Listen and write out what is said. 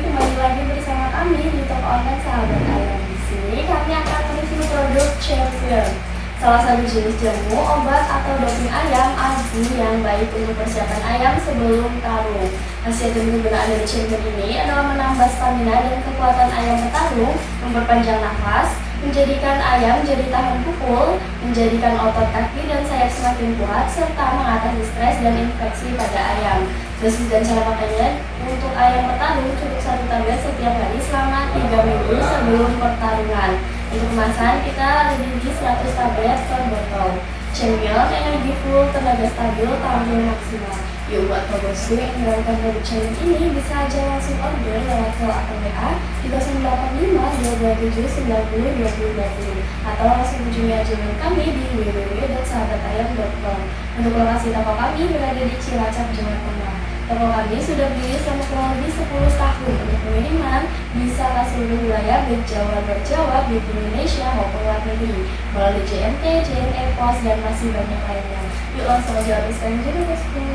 kembali lagi bersama kami di toko online Sahabat Ayam. Di sini kami akan mereview produk Champion, salah satu jenis jamu, obat atau doping ayam ASI yang baik untuk persiapan ayam sebelum tarung. Khasiat dan penggunaan dari Champion ini adalah menambah stamina dan kekuatan ayam bertarung, memperpanjang nafas, menjadikan ayam jadi tahan pukul, menjadikan otot kaki dan sayap semakin kuat, serta mengatasi stres dan infeksi pada ayam. Dosis dan cara pakainya untuk ayam bertarung cukup 1 tablet setiap hari selama 3 minggu sebelum pertarungan. Untuk kemasan kita ada di 100 tablet per botol. Champion, energi full, tenaga stabil, tampil maksimal. Yuk buat promosi yang menggunakan produk Champion ini bisa aja langsung order lewat call atau WA di 085 227 90 2020 atau langsung kunjungi aja kami di www.sahabatayam.com. Untuk lokasi toko kami berada di Cilacap, Jawa Tengah. Toko kami sudah berdiri selama kurang lebih 10 tahun. Untuk pengiriman bisa ke seluruh wilayah baik Jawa, luar Jawa, baik di Indonesia maupun luar negeri melalui JMT, JNE Pos dan masih banyak lainnya. Yuk langsung aja habiskan juga, bosku.